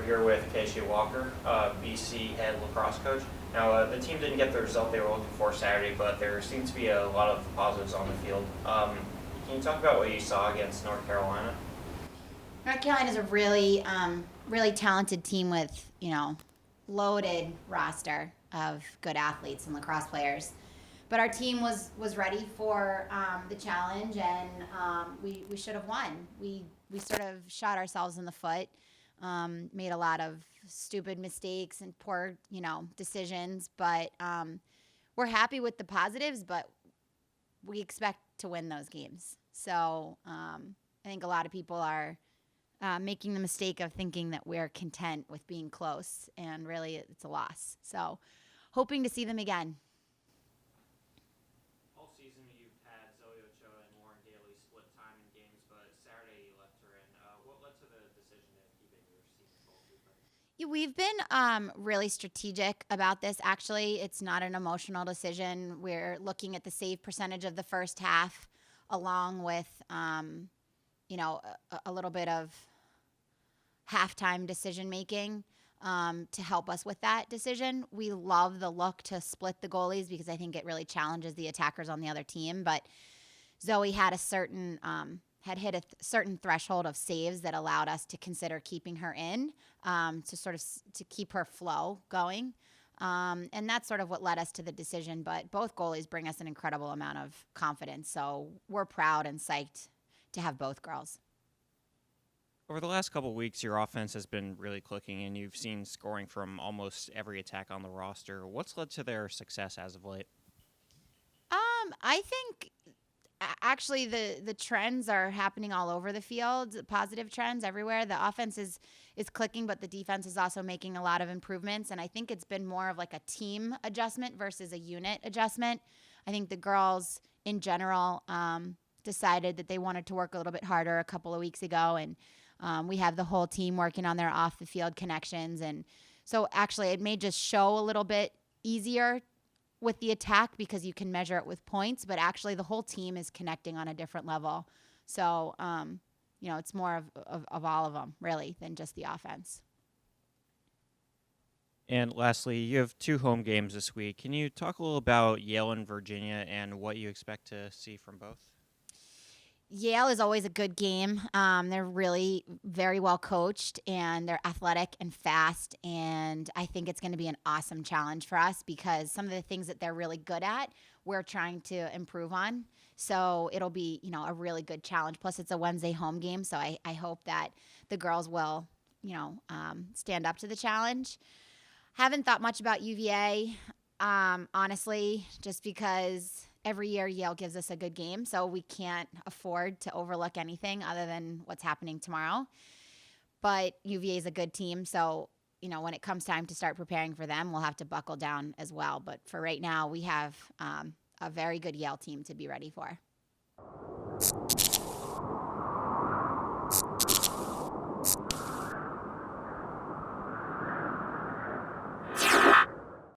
we're here with Casey Walker, BC head lacrosse coach. Now, the team didn't get the result they were looking for Saturday, but there seemed to be a lot of positives on the field. Can you talk about what you saw against North Carolina? North Carolina's a really, really talented team with, loaded roster of good athletes and lacrosse players. But our team was ready for the challenge, and we should have won. We sort of shot ourselves in the foot, made a lot of stupid mistakes and poor, decisions. But we're happy with the positives, but we expect to win those games. So I think a lot of people are making the mistake of thinking that we're content with being close, and really it's a loss. So hoping to see them again. All season you've had Zoe Ochoa and Lauren Daly split time in games, but Saturday you left her in. What led to the decision of keeping your senior goalkeeper? Yeah, we've been really strategic about this. Actually, it's not an emotional decision. We're looking at the save percentage of the first half, along with a little bit of halftime decision making to help us with that decision. We love the look to split the goalies because I think it really challenges the attackers on the other team. But Zoe had had hit a certain threshold of saves that allowed us to consider keeping her in to keep her flow going. And that's sort of what led us to the decision. But both goalies bring us an incredible amount of confidence. So we're proud and psyched to have both girls. Over the last couple of weeks, your offense has been really clicking, and you've seen scoring from almost every attack on the roster. What's led to their success as of late? I think actually the trends are happening all over the field, positive trends everywhere. The offense is clicking, but the defense is also making a lot of improvements, and I think it's been more of like a team adjustment versus a unit adjustment. I think the girls in general decided that they wanted to work a little bit harder a couple of weeks ago, and we have the whole team working on their off-the-field connections. And so actually it may just show a little bit easier with the attack because you can measure it with points, but actually the whole team is connecting on a different level. So, it's more of all of them, really, than just the offense. And lastly, you have 2 home games this week. Can you talk a little about Yale and Virginia and what you expect to see from both? Yale is always a good game. They're really very well coached, and they're athletic and fast. And I think it's going to be an awesome challenge for us because some of the things that they're really good at, we're trying to improve on. So it'll be, a really good challenge. Plus, it's a Wednesday home game, so I hope that the girls will, stand up to the challenge. Haven't thought much about UVA, honestly, just because every year Yale gives us a good game, so we can't afford to overlook anything other than what's happening tomorrow. But UVA is a good team, so when it comes time to start preparing for them, we'll have to buckle down as well. But for right now, we have a very good Yale team to be ready for.